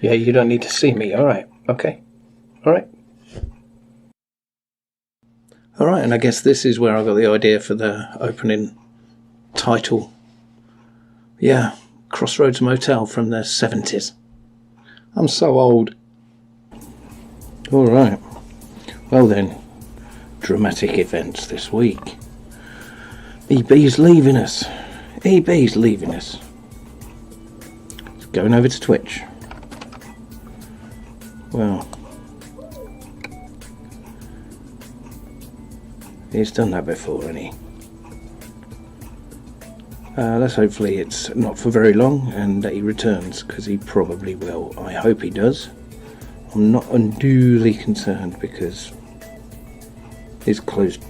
Yeah, you don't need to see me. All right. Okay. All right. All right, and I guess this is where I got the idea for the opening title. Yeah, Crossroads Motel from the 70s. I'm so old. All right. Well then, dramatic events this week. EB's leaving us. EB's leaving us. It's going over to Twitch. Well, he's done that before, hasn't he? Let's hopefully it's not for very long and that he returns, because he probably will. I hope he does. I'm not unduly concerned because he's closed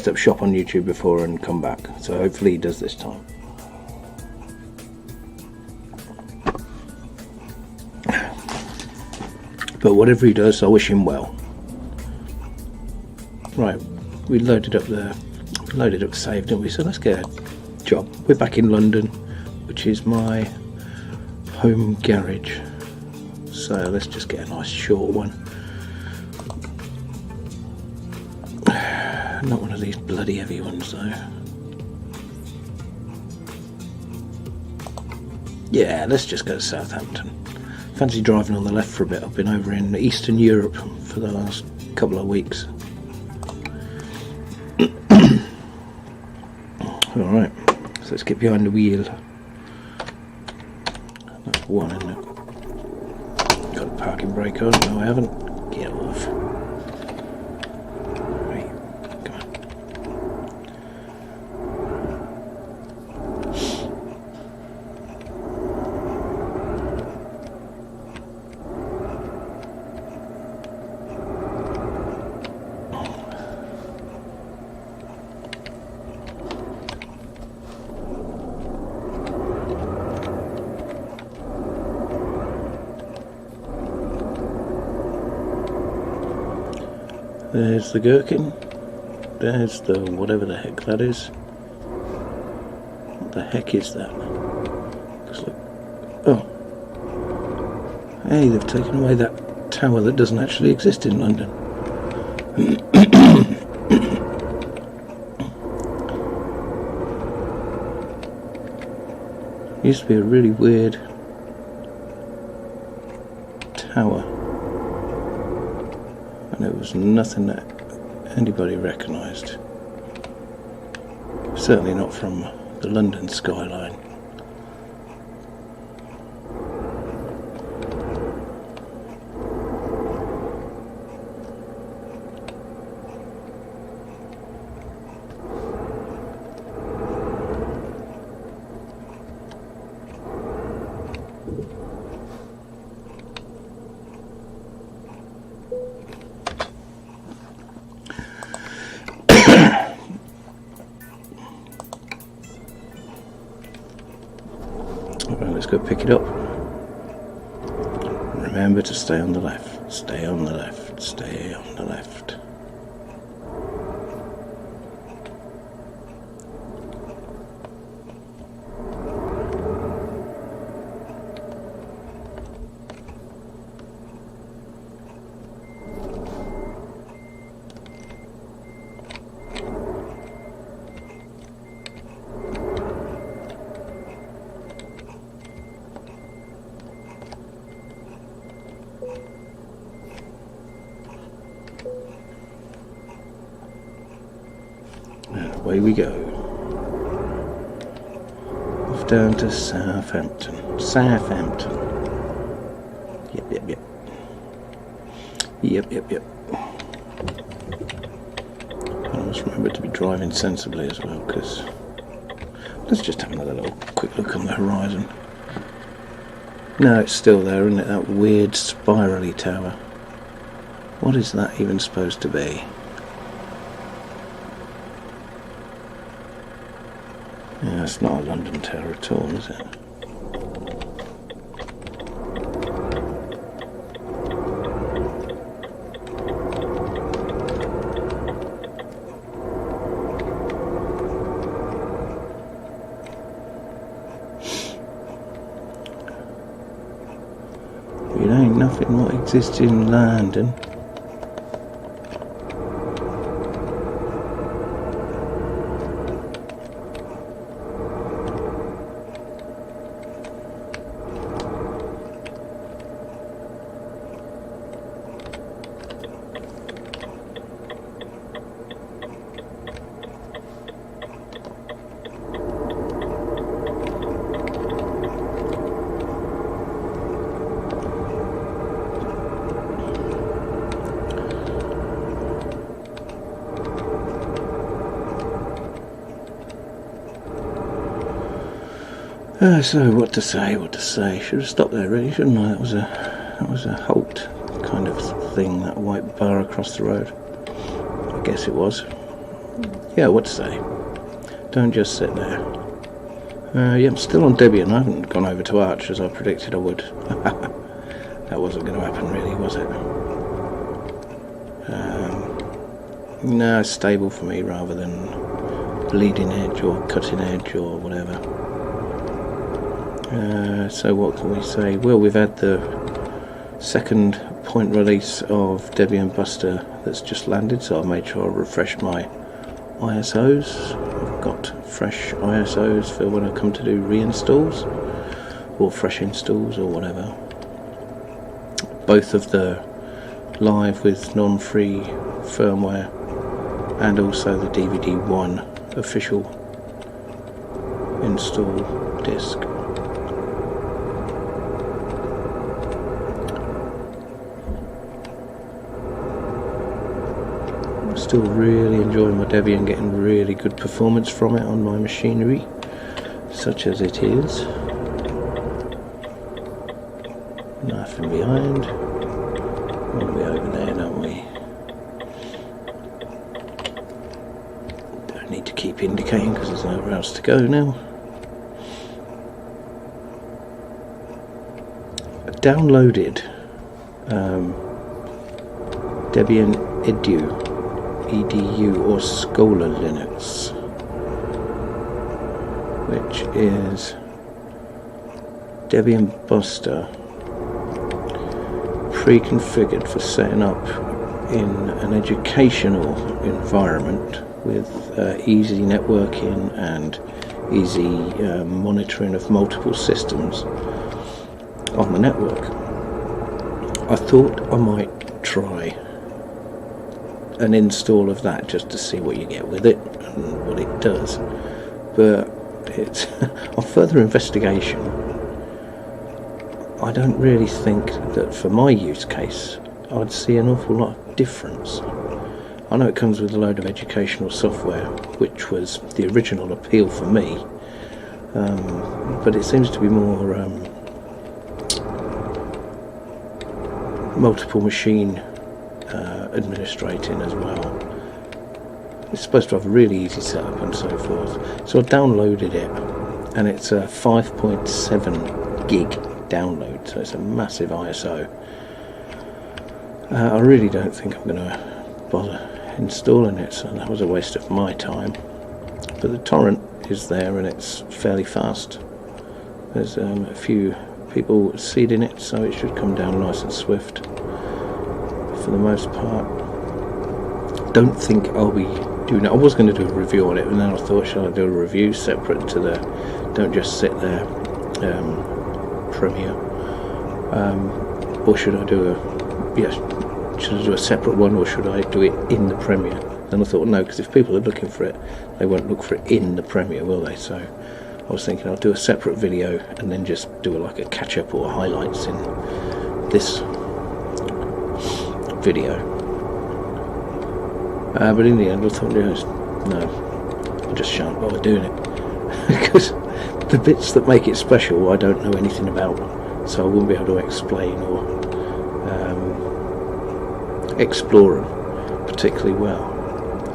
up shop on YouTube before and come back, so hopefully he does this time. But whatever he does, I wish him well. Right, we loaded up, saved, didn't we? So let's get a job. We're back in London, which is my home garage. So let's just get a nice short one. Not one of these bloody heavy ones though. Yeah, let's just go to Southampton. Fancy driving on the left for a bit. I've been over in Eastern Europe for the last couple of weeks. Alright, so let's get behind the wheel. That's one, isn't it? Got a parking brake on? No, I haven't. Get off. Right, come on. There's the gherkin. There's the whatever the heck that is. What the heck is that? Looks like... Oh. Hey, they've taken away that tower that doesn't actually exist in London. Used to be a really weird tower. And it was nothing that anybody recognised. Certainly not from the London skyline. Right, let's go pick it up. Remember to stay on the left. Stay on the left. Stay on the left. Away we go. Off down to Southampton. Southampton. Yep. Yep. I must remember to be driving sensibly as well, because let's just have another little quick look on the horizon. No, it's still there, isn't it? That weird spirally tower. What is that even supposed to be? Yeah, it's not a London tower at all, is it? nothing what exists in London. So what to say? Should have stopped there really, shouldn't I? That was a halt kind of thing, that white bar across the road. I guess it was. Yeah, what to say? Don't just sit there. Yeah, I'm still on Debian. I haven't gone over to Arch as I predicted I would. That wasn't going to happen really, was it? No, it's stable for me rather than bleeding edge or cutting edge or whatever. So what can we say? Well, we've had the second point release of Debian Buster that's just landed, so I've made sure I refresh my ISOs. I've got fresh ISOs for when I come to do reinstalls or fresh installs or whatever. Both of the live with non-free firmware and also the DVD1 official install disk. Still really enjoying my Debian, getting really good performance from it on my machinery, such as it is. Nothing behind. We'll be over there, don't we? Don't need to keep indicating because there's nowhere else to go now. I downloaded Debian EDU or Scholar Linux, which is Debian Buster pre-configured for setting up in an educational environment with easy networking and easy monitoring of multiple systems on the network. I thought I might try an install of that just to see what you get with it and what it does, but it's on further investigation I don't really think that for my use case I'd see an awful lot of difference. I know it comes with a load of educational software, which was the original appeal for me, but it seems to be more multiple machine administrating as well. It's supposed to have a really easy setup and so forth. So I downloaded it, and it's a 5.7 gig download, so it's a massive ISO. I really don't think I'm going to bother installing it, so that was a waste of my time. But the torrent is there and it's fairly fast. There's a few people seeding it, so it should come down nice and swift for the most part. Don't think I'll be doing it. I was going to do a review on it, and then I thought, shall I do a review separate to the don't just sit there Premiere, or should I do should I do a separate one, or should I do it in the Premiere? Then I thought, no, because if people are looking for it, they won't look for it in the Premiere, will they? So I was thinking I'll do a separate video and then just do like a catch-up or highlights in this video. But in the end I thought, no, I just shan't bother doing it because the bits that make it special I don't know anything about, so I wouldn't be able to explain or explore them particularly well.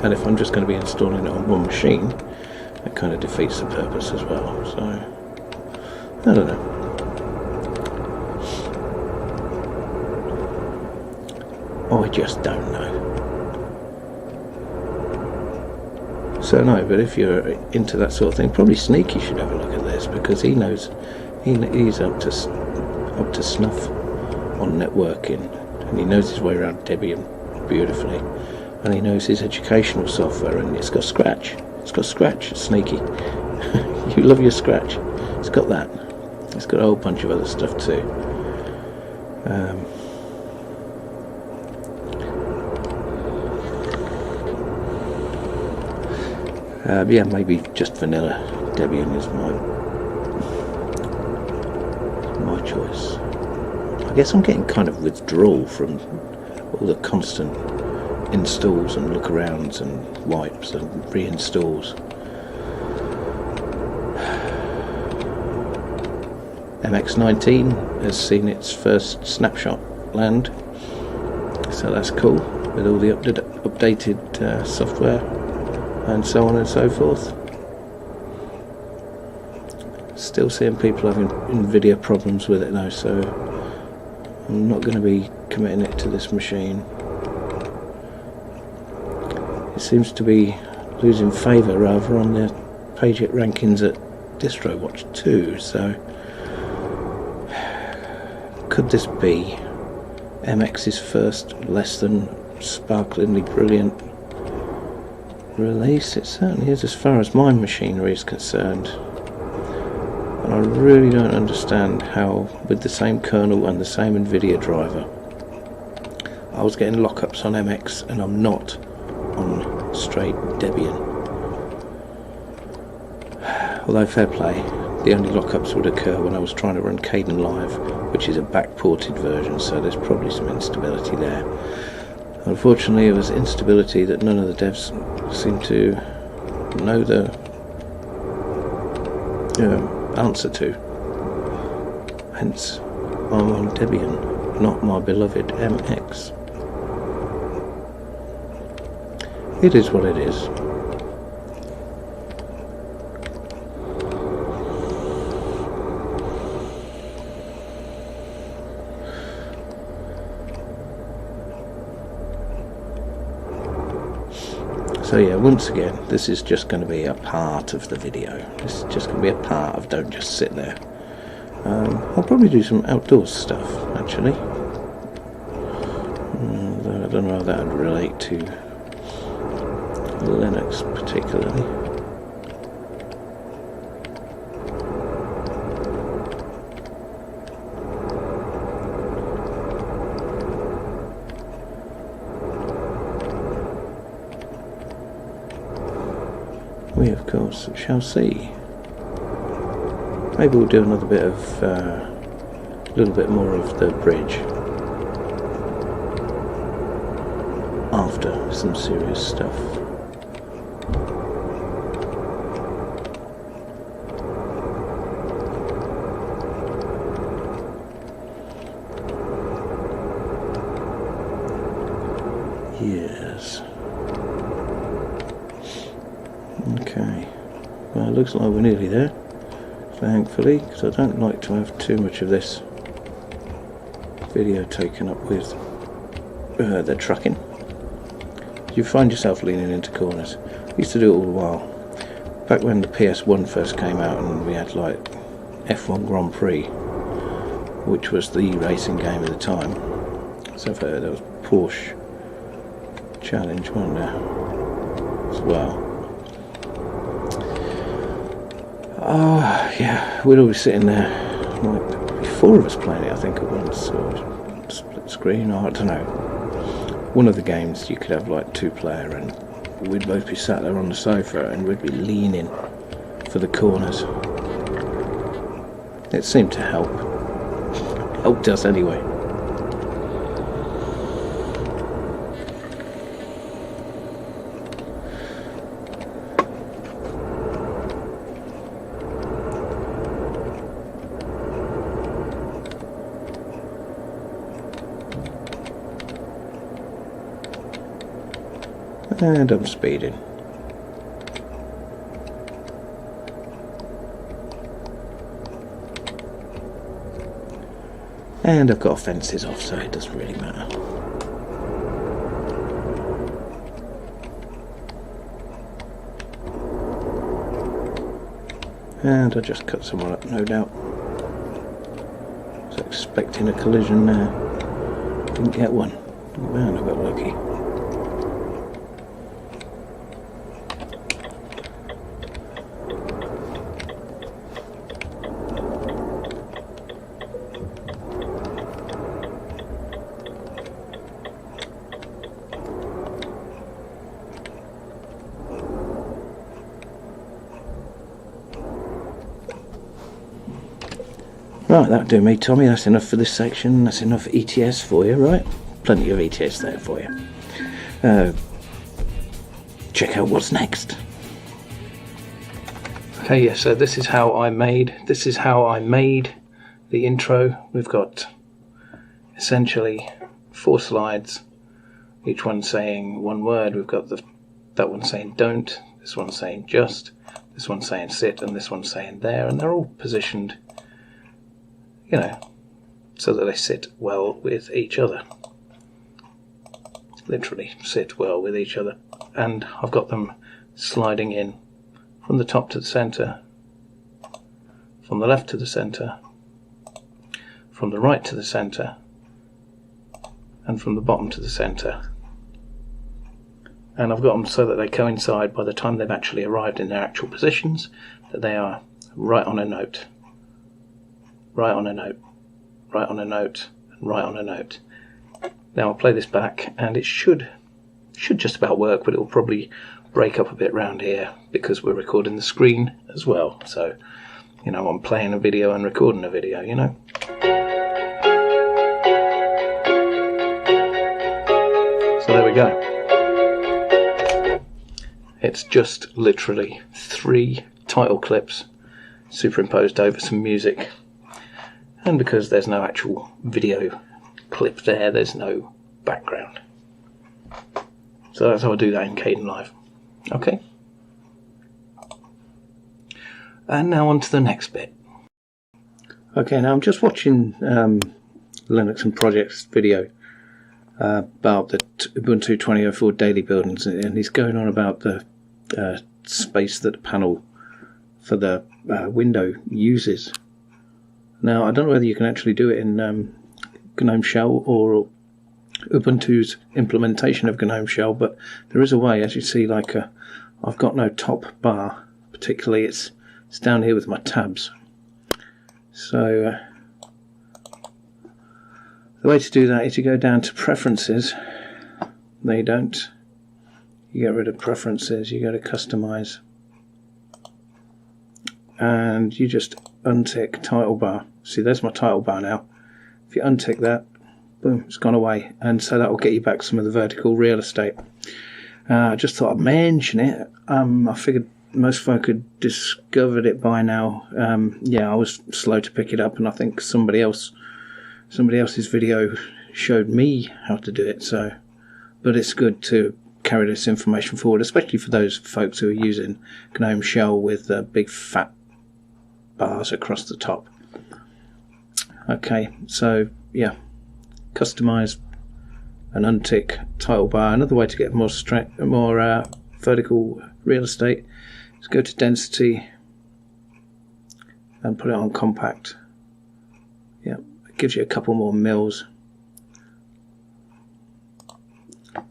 And if I'm just going to be installing it on one machine, that kind of defeats the purpose as well. So I don't know. I just don't know. So no, but if you're into that sort of thing, probably Sneaky should have a look at this, because he knows, he's up to snuff on networking, and he knows his way around Debian beautifully, and he knows his educational software, and it's got Scratch. It's got Scratch, sneaky. You love your Scratch. It's got that. It's got a whole bunch of other stuff too. Yeah, maybe just vanilla Debian is my choice. I guess I'm getting kind of withdrawal from all the constant installs and lookarounds and wipes and reinstalls. MX19 has seen its first snapshot land, so that's cool, with all the updated software and so on and so forth. Still seeing people having NVIDIA problems with it though, so I'm not going to be committing it to this machine. It seems to be losing favour rather on the Paget rankings at DistroWatch 2, so could this be MX's first less than sparklingly brilliant release? It certainly is as far as my machinery is concerned. And I really don't understand how, with the same kernel and the same NVIDIA driver, I was getting lockups on MX and I'm not on straight Debian. Although fair play, the only lockups would occur when I was trying to run Kdenlive, which is a backported version, so there's probably some instability there. Unfortunately, it was instability that none of the devs seem to know the answer to. Hence, I'm on Debian, not my beloved MX. It is what it is. So yeah, once again, this is just going to be a part of the video. This is just going to be a part of Don't Just Sit There. I'll probably do some outdoors stuff, actually. Though I don't know how that would relate to Linux particularly. We, of course, shall see. Maybe we'll do another bit of, a little bit more of the bridge after some serious stuff. Yes. Okay, well, it looks like we're nearly there, thankfully, because I don't like to have too much of this video taken up with the trucking. You find yourself leaning into corners. I used to do it all the while. Back when the PS1 first came out and we had like F1 Grand Prix, which was the racing game at the time. So there was Porsche Challenge, wasn't there, as well. Oh, yeah, we'd all be sitting there, like, 4 of us playing it, I think, at once, or split screen, or I don't know. One of the games, you could have, like, 2-player, and we'd both be sat there on the sofa, and we'd be leaning for the corners. It seemed to help. Helped us anyway. And I'm speeding. And I've got fences off, so it doesn't really matter. And I just cut someone up, no doubt. So expecting a collision there. Didn't get one. Man, I got lucky. Right, that'll do me, Tommy. That's enough for this section. That's enough ETS for you, right? Plenty of ETS there for you. Check out what's next. Okay, yeah, so this is how I made the intro. We've got essentially 4 slides, each one saying one word. We've got that one saying don't, this one saying just, this one saying sit, and this one saying there, and they're all positioned, you know, so that they sit well with each other. Literally sit well with each other. And I've got them sliding in from the top to the centre, from the left to the centre, from the right to the centre, and from the bottom to the centre. And I've got them so that they coincide by the time they've actually arrived in their actual positions, that they are right on a note, right on a note, right on a note, and right on a note. Now I'll play this back, and it should just about work, but it'll probably break up a bit round here because we're recording the screen as well. So, you know, I'm playing a video and recording a video, you know. So there we go. It's just literally 3 title clips superimposed over some music. And because there's no actual video clip there, there's no background. So that's how I do that in Kdenlive. Okay. And now on to the next bit. Okay, now I'm just watching Linux and Projects video about the Ubuntu 2004 daily buildings, and he's going on about the space that the panel for the window uses. Now, I don't know whether you can actually do it in GNOME Shell or Ubuntu's implementation of GNOME Shell, but there is a way. As you see, like I've got no top bar, particularly it's down here with my tabs. So the way to do that is you go down to Preferences. No, you don't. You get rid of Preferences, you go to Customize, and you just untick Title Bar. See, there's my title bar now. If you untick that, boom, it's gone away, and so that will get you back some of the vertical real estate. I just thought I'd mention it. I figured most folk had discovered it by now. Yeah, I was slow to pick it up, and I think somebody else's video showed me how to do it. So, but it's good to carry this information forward, especially for those folks who are using GNOME Shell with big fat bars across the top. Okay, so yeah, customize and untick title bar. Another way to get more vertical real estate is go to density and put it on compact. Yeah, it gives you a couple more mils.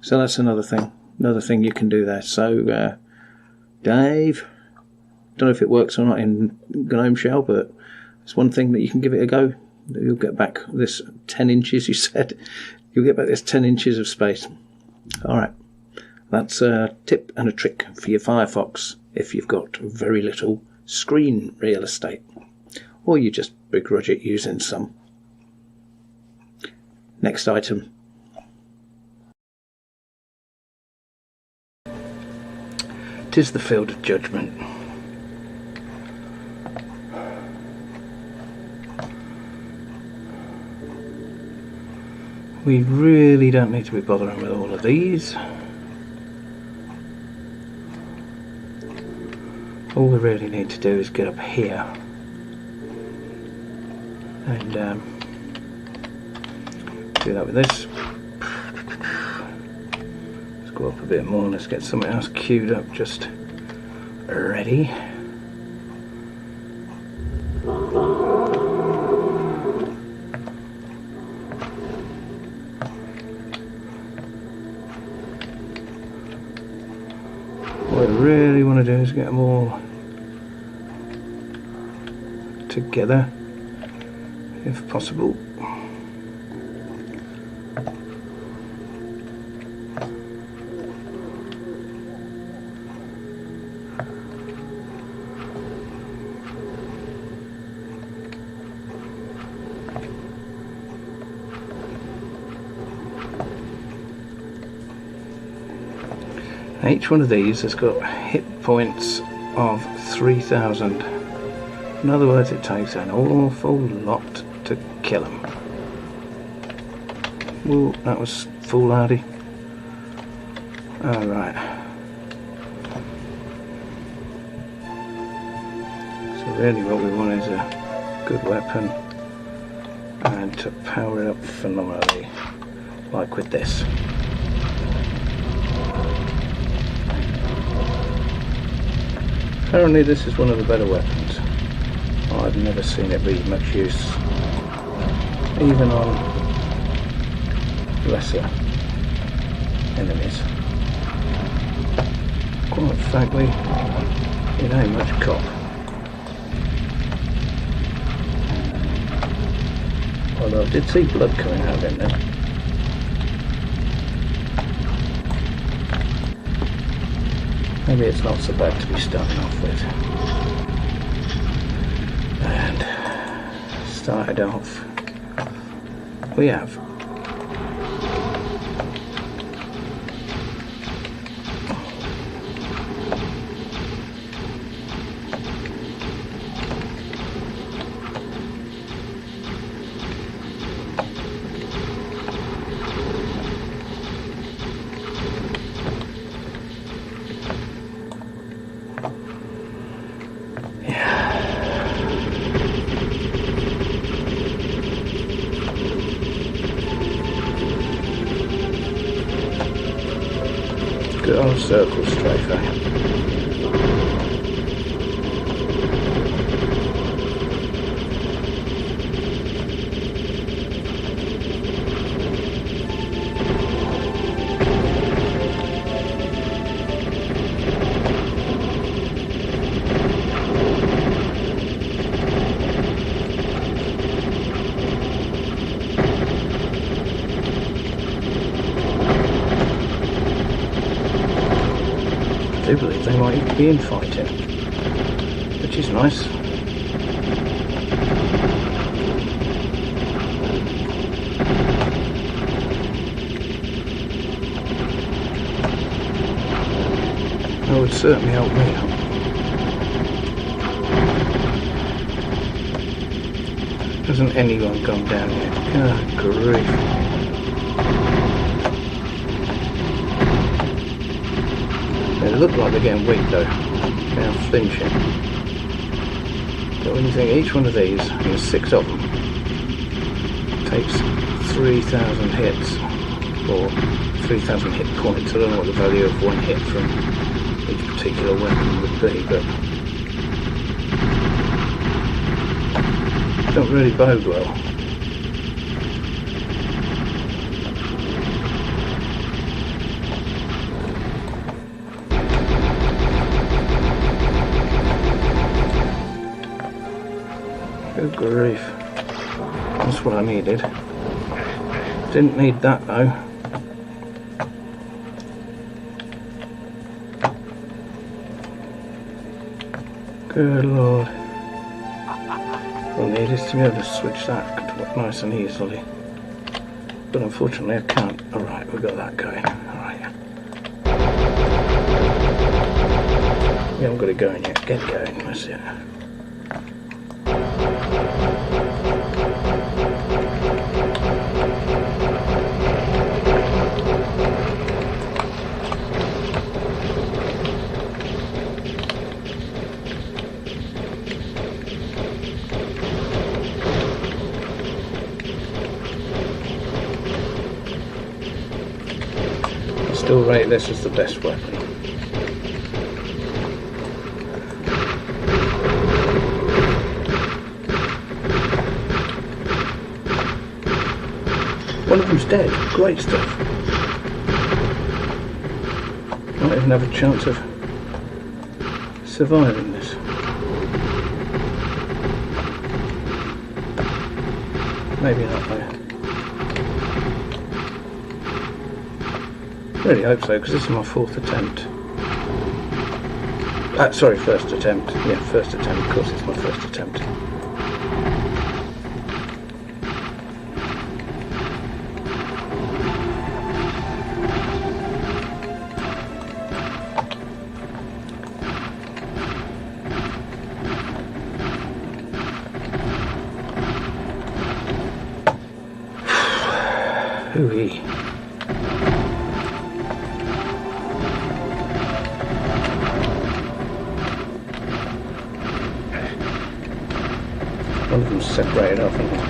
So that's another thing you can do there. So Dave, don't know if it works or not in GNOME Shell, but it's one thing that you can give it a go. You'll get back this 10 inches, you said. You'll get back this 10 inches of space. Alright, that's a tip and a trick for your Firefox if you've got very little screen real estate, or you just begrudge it using some. Next item. "'Tis the field of judgment." We really don't need to be bothering with all of these. All we really need to do is get up here and do that with this. Let's go up a bit more. Let's get something else queued up, just ready. together if possible. Each one of these has got hit points of 3,000. In other words, it takes an awful lot to kill them. Whoa, that was foolhardy. Alright. So really what we want is a good weapon and to power it up phenomenally, like with this. Apparently this is one of the better weapons. I've never seen it be much use, even on lesser enemies. Quite frankly, it ain't much cop. Although I did see blood coming out of him then. Maybe it's not so bad to be starting off with. And started off, we have good old circle strafer. I do believe they might even be infighting, which is nice. That would certainly help me out. Hasn't anyone gone down yet? Good grief. They look like they're getting weak though. They are flinching. But when you think each one of these, and there's 6 of them, takes 3,000 hits, or 3,000 hit points. I don't know what the value of one hit from each particular weapon would be, but it don't really bode well. Good grief. That's what I needed. Didn't need that though. Good lord. All I need is to be able to switch that nice and easily. But unfortunately I can't. Alright, we've got that going. Alright. We haven't got it going yet. Get going, that's it. Still rate this as the best weapon. One of them's dead. Great stuff. Might even have a chance of surviving this. Maybe not though. Really hope so, because this is my 4th attempt. Sorry, 1st attempt. Yeah, 1st attempt. Of course, it's my 1st attempt. Hooey. One of them's separated off, isn't it?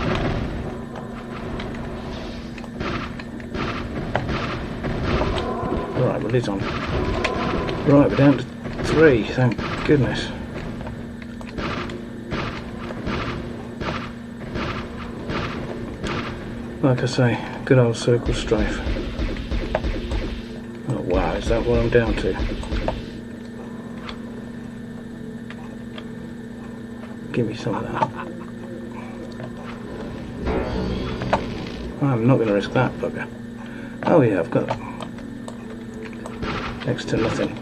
Right, well, it's on. Right, we're down to 3, thank goodness. Like I say, good old circle strafe. Oh wow, is that what I'm down to? Give me some of that. I'm not going to risk that bugger. Oh yeah, I've got next to nothing.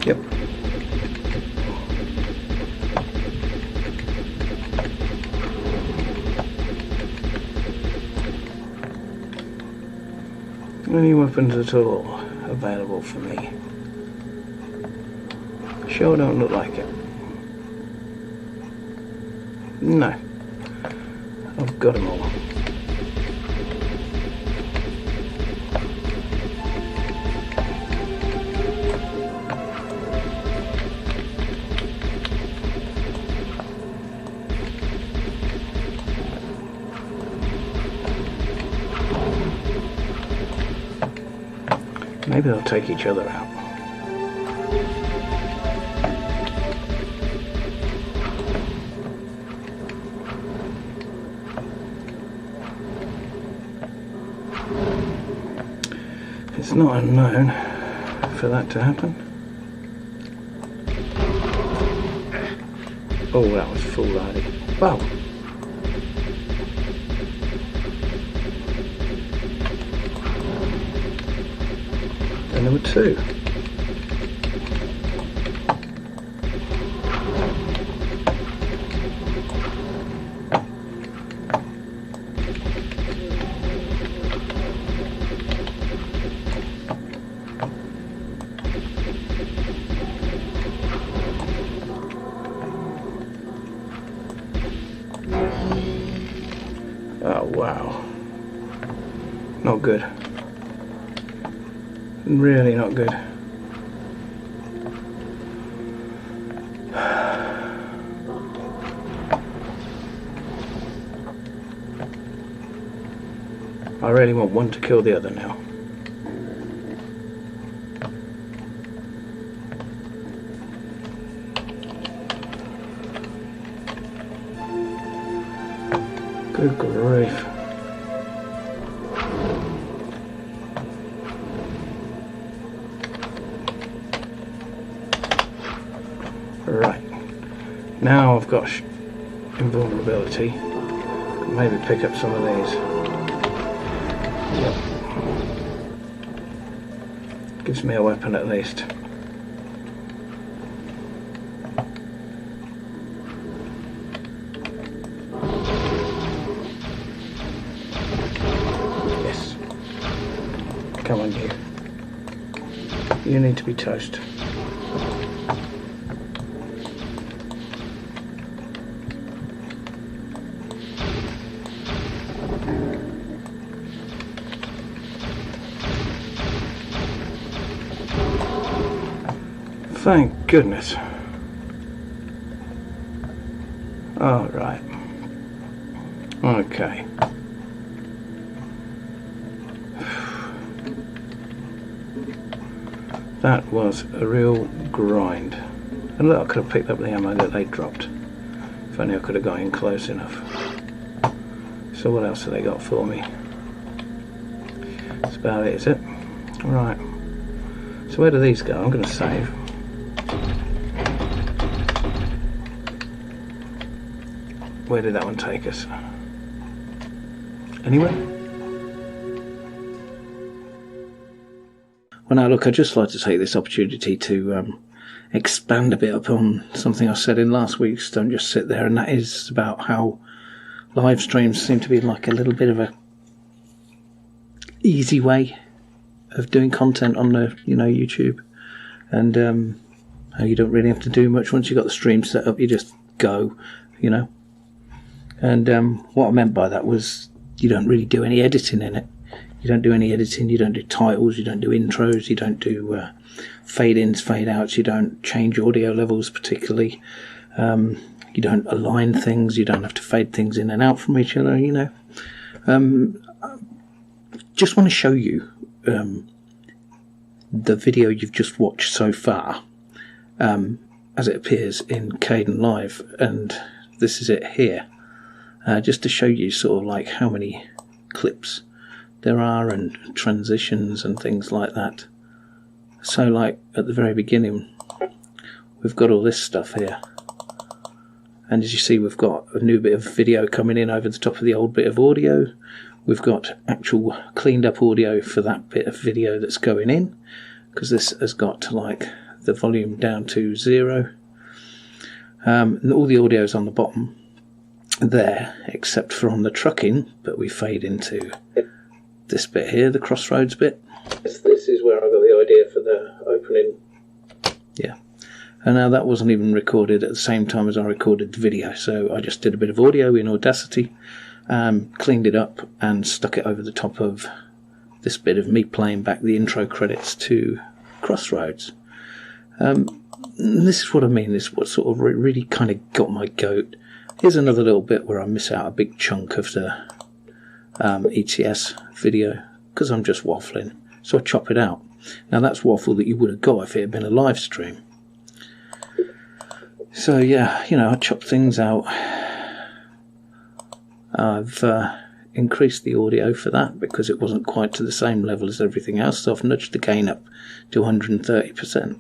Yep. Any weapons at all available for me? Sure don't look like it. No. I've got them all. Maybe they'll take each other out. It's not unknown for that to happen. Oh, that was foolhardy. Wow. And there were 2. Oh wow. Not good. Really not good. I really want one to kill the other now. Good grief. Right. Now I've got invulnerability. Maybe pick up some of these. Yep. Gives me a weapon at least. Yes. Come on, you. You need to be toast. Thank goodness. All right. Okay. That was a real grind. And look, I could have picked up the ammo that they dropped. If only I could have got in close enough. So what else have they got for me? That's about it, is it? Right. So where do these go? I'm going to save. Where did that one take us? Anyway? Well, now look, I'd just like to take this opportunity to expand a bit upon something I said in last week's Don't Just Sit There, and that is about how live streams seem to be like a little bit of a easy way of doing content on the YouTube, and how you don't really have to do much once you've got the stream set up. You just go, and what I meant by that was you don't really do any editing in it. You don't do any editing, you don't do titles, you don't do intros, you don't do fade-ins, fade-outs, you don't change audio levels particularly, you don't align things, you don't have to fade things in and out from each other, Just want to show you the video you've just watched so far, as it appears in Kdenlive, and this is it here, just to show you sort of like how many clips there are and transitions and things like that. So like at the very beginning we've got all this stuff here, and as you see we've got a new bit of video coming in over the top of the old bit of audio. We've got actual cleaned up audio for that bit of video that's going in, because this has got like the volume down to 0, and all the audio's on the bottom there except for on the trucking, but we fade into this bit here, the Crossroads bit. This is where I got the idea for the opening. Yeah. And now that wasn't even recorded at the same time as I recorded the video, so I just did a bit of audio in Audacity, cleaned it up and stuck it over the top of this bit of me playing back the intro credits to Crossroads. This is what I mean, this is what sort of really kind of got my goat. Here's another little bit where I miss out a big chunk of the ETS video because I'm just waffling, so I chop it out. Now that's waffle that you would have got if it had been a live stream. So yeah, I chop things out. I've increased the audio for that because it wasn't quite to the same level as everything else, so I've nudged the gain up to 130%.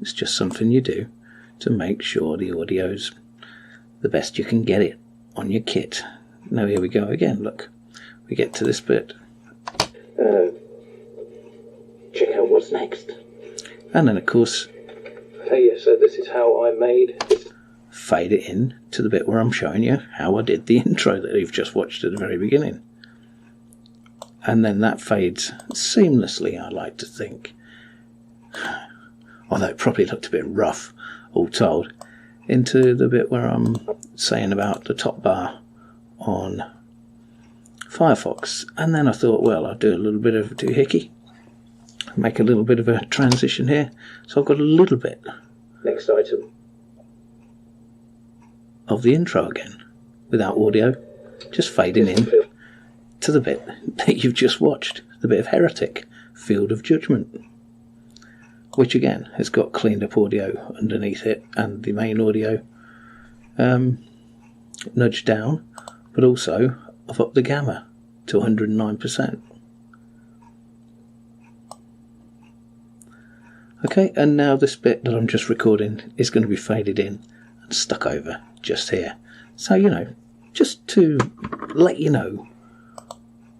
It's just something you do to make sure the audio's the best you can get it on your kit. Now here we go again, look. We get to this bit. Check out what's next. And then of course, hey, so this is how I made this. Fade it in to the bit where I'm showing you how I did the intro that you've just watched at the very beginning. And then that fades seamlessly, I like to think. Although it probably looked a bit rough, all told, into the bit where I'm saying about the top bar on Firefox. And then I thought, well, I'll do a little bit of a doohickey, make a little bit of a transition here. So I've got a little bit, next item, of the intro again, without audio, just fading in to the bit that you've just watched, the bit of Heretic, Field of Judgment, which again has got cleaned up audio underneath it and the main audio nudged down, but also I've upped the gamma to 109%. Okay, and now this bit that I'm just recording is going to be faded in and stuck over just here. So, just to let you know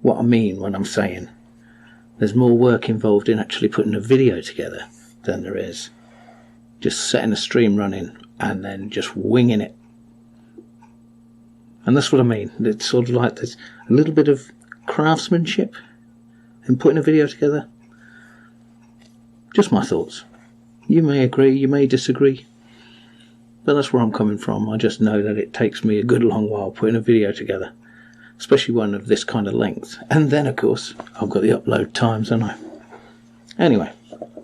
what I mean when I'm saying there's more work involved in actually putting a video together than there is just setting a stream running and then just winging it. And that's what I mean. It's sort of like there's a little bit of craftsmanship in putting a video together. Just my thoughts. You may agree, you may disagree, but that's where I'm coming from. I just know that it takes me a good long while putting a video together, especially one of this kind of length. And then, of course, I've got the upload times, haven't I? Anyway,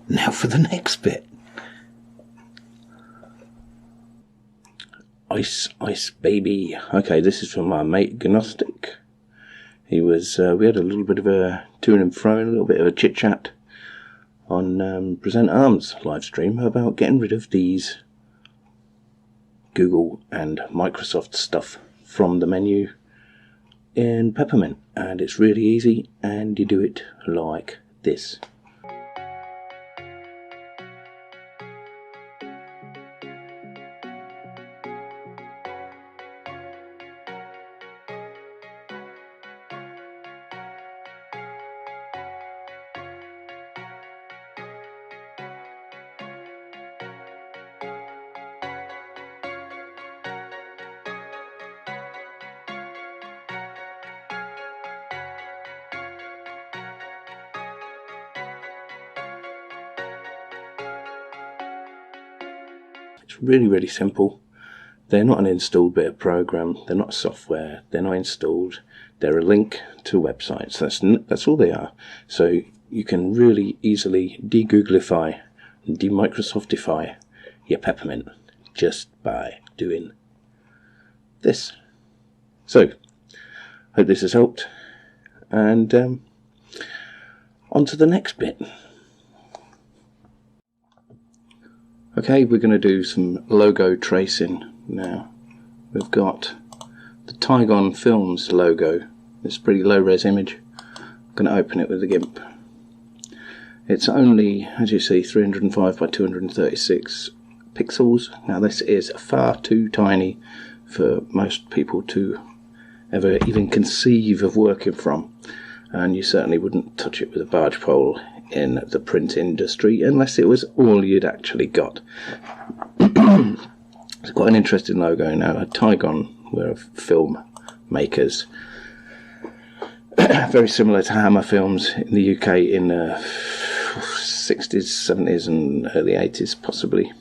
now for the next bit. Ice, ice, baby. Okay, this is from my mate Gnostic. He was, we had a little bit of a to and fro, a little bit of a chit chat on Present Arms live stream about getting rid of these Google and Microsoft stuff from the menu in Peppermint, and it's really easy, and you do it like this. It's really, really simple. They're not an installed bit of program. They're not software. They're not installed. They're a link to websites. That's all they are. So you can really easily de-Googlify and de-Microsoftify your Peppermint just by doing this. So, hope this has helped. And on to the next bit. Okay, we're going to do some logo tracing now. We've got the Tygon Films logo. It's a pretty low-res image. I'm going to open it with the GIMP. It's only, as you see, 305 by 236 pixels. Now this is far too tiny for most people to ever even conceive of working from, and you certainly wouldn't touch it with a barge pole in the print industry unless it was all you'd actually got. It's quite an interesting logo now. Tygon were film makers, very similar to Hammer Films in the UK in the 60s, 70s and early 80s possibly.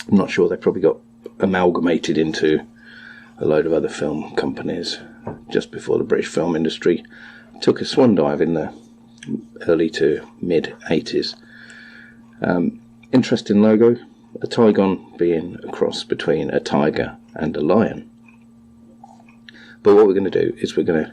I'm not sure, they probably got amalgamated into a load of other film companies just before the British film industry took a swan dive in the early to mid 80s. Interesting logo, a Tygon being a cross between a tiger and a lion. But what we're going to do is we're going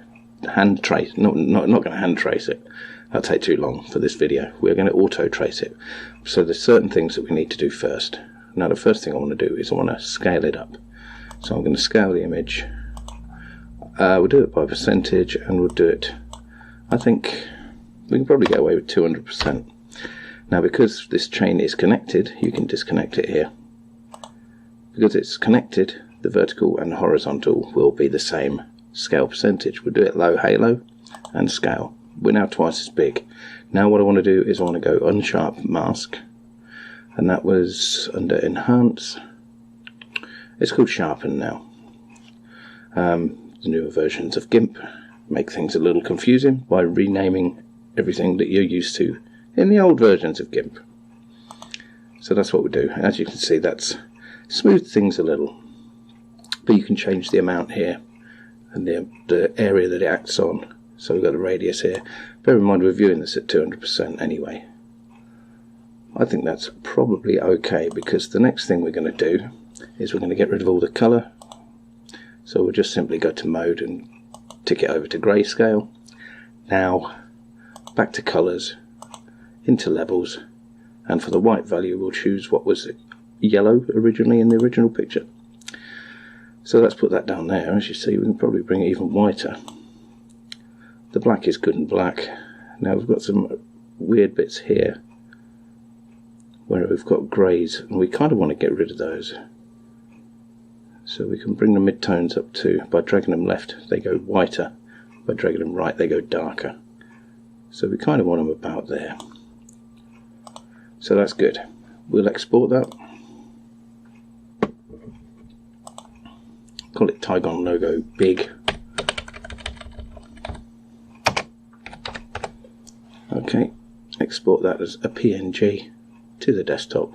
to hand trace, not going to hand trace it, that'll take too long for this video. We're going to auto trace it. So there's certain things that we need to do first. Now the first thing I want to do is I want to scale it up. So I'm going to scale the image. We'll do it by percentage, and we'll do it, I think we can probably get away with 200%. Now because this chain is connected, you can disconnect it here. Because it's connected, the vertical and horizontal will be the same scale percentage. We'll do it low halo and scale. We're now twice as big. Now what I want to do is I want to go unsharp mask, and that was under enhance. It's called sharpen now. The newer versions of GIMP make things a little confusing by renaming everything that you're used to in the old versions of GIMP. So that's what we do. As you can see, that's smoothed things a little, but you can change the amount here and the area that it acts on. So we've got a radius here. Bear in mind we're viewing this at 200% anyway. I think that's probably okay, because the next thing we're going to do is we're going to get rid of all the colour. So we'll just simply go to mode and tick it over to grayscale. Now back to colours, into levels, and for the white value we'll choose what was yellow originally in the original picture. So let's put that down there. As you see, we can probably bring it even whiter. The black is good and black. Now we've got some weird bits here where we've got greys, and we kind of want to get rid of those. So we can bring the midtones up to, by dragging them left they go whiter, by dragging them right they go darker. So we kind of want them about there. So that's good. We'll export that. Call it Tygon logo big. Okay, export that as a PNG to the desktop.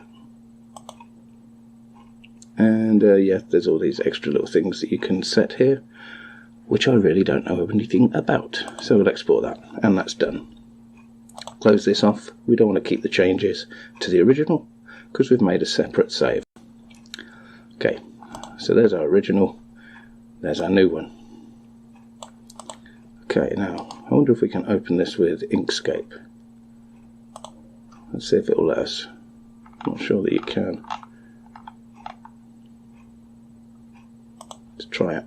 And yeah, there's all these extra little things that you can set here, which I really don't know anything about. So we'll export that, and that's done. Close this off. We don't want to keep the changes to the original because we've made a separate save. Okay, so there's our original, there's our new one. Okay, now I wonder if we can open this with Inkscape. Let's see if it will let us. I'm not sure that you can. Let's try it.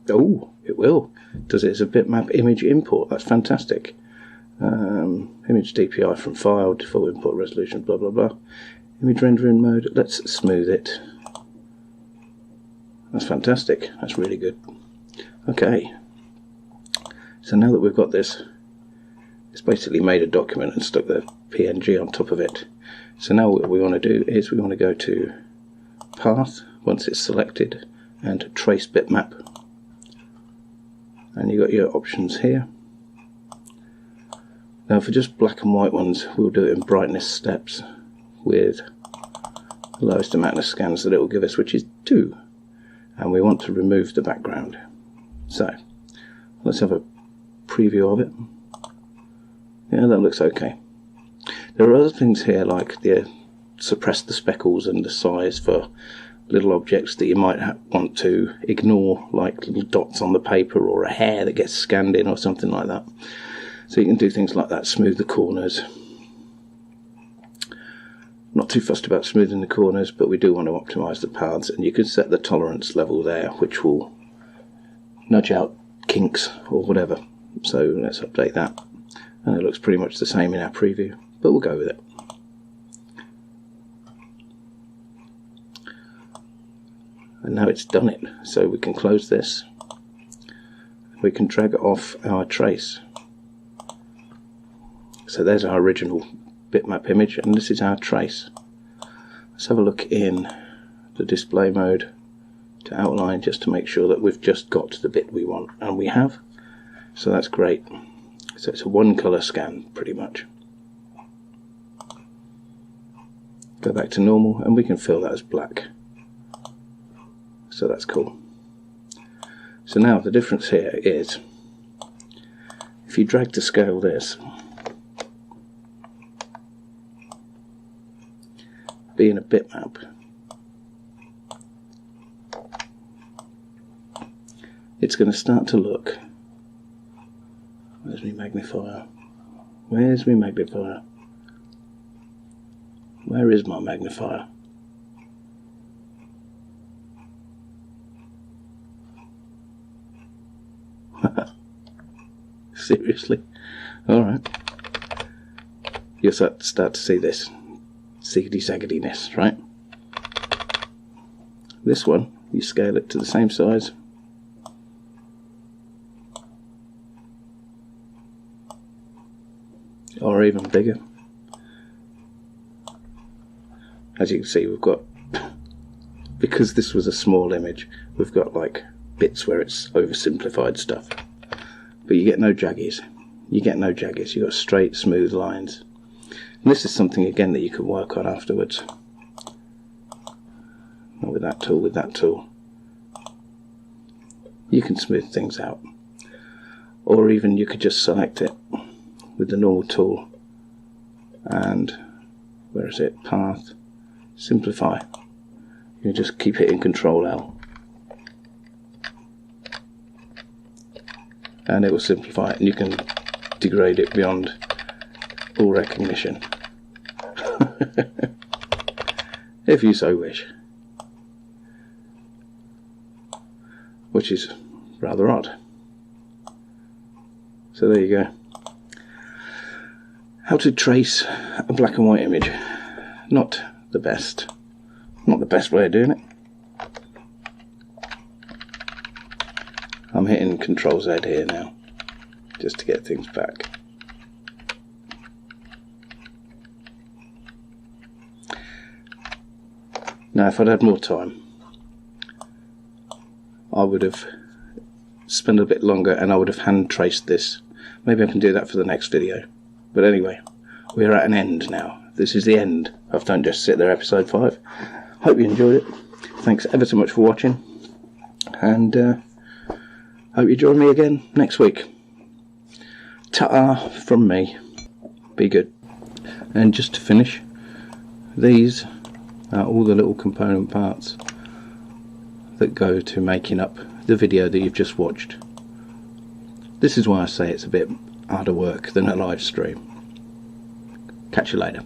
Oh, it will. Does it as a bitmap image import? That's fantastic. Image DPI from file, default import resolution, blah blah blah. Image rendering mode. Let's smooth it. That's fantastic. That's really good. Okay. So now that we've got this, it's basically made a document and stuck the PNG on top of it. So now what we want to do is we want to go to Path once it's selected and Trace Bitmap. And you've got your options here. Now for just black and white ones, we'll do it in brightness steps. with the lowest amount of scans that it will give us, which is 2. And we want to remove the background. So let's have a preview of it. Yeah, that looks okay. There are other things here like the suppress the speckles and the size for little objects that you might want to ignore, like little dots on the paper or a hair that gets scanned in or something like that. So you can do things like that, smooth the corners. Not too fussed about smoothing the corners, but we do want to optimize the paths, and you can set the tolerance level there, which will nudge out kinks or whatever. So let's update that, and it looks pretty much the same in our preview, but we'll go with it. And now it's done it, so we can close this. We can drag it off our trace. So there's our original bitmap image, and this is our trace. Let's have a look in the display mode to outline, just to make sure that we've just got to the bit we want, and we have. So that's great. So it's a one colour scan pretty much. Go back to normal, and we can fill that as black. So that's cool. So now the difference here is, if you drag to scale this, being a bitmap, it's going to start to look, where's my magnifier? Where's my magnifier? Where is my magnifier? Seriously? Alright. You'll start to see this ziggity-zaggityness, right? This one, you scale it to the same size. Or even bigger. As you can see, we've got, because this was a small image, we've got like bits where it's oversimplified stuff. But you get no jaggies. You get no jaggies. You've got straight, smooth lines. And this is something, again, that you can work on afterwards. Not with that tool, with that tool. You can smooth things out. Or even you could just select it with the normal tool. And, where is it? Path. Simplify. You just keep hitting Control L. And it will simplify it, and you can degrade it beyond all recognition. If you so wish. Which is rather odd. So there you go. How to trace a black and white image. Not the best way of doing it. I'm hitting Control Z here now, just to get things back. Now, if I'd had more time, I would have spent a bit longer, and I would have hand traced this. Maybe I can do that for the next video. But anyway, we're at an end now. This is the end of Don't Just Sit There episode 5. Hope you enjoyed it. Thanks ever so much for watching, and hope you join me again next week. Ta-ta from me. Be good. And just to finish, these are all the little component parts that go to making up the video that you've just watched. This is why I say it's a bit harder work than a live stream. Catch you later.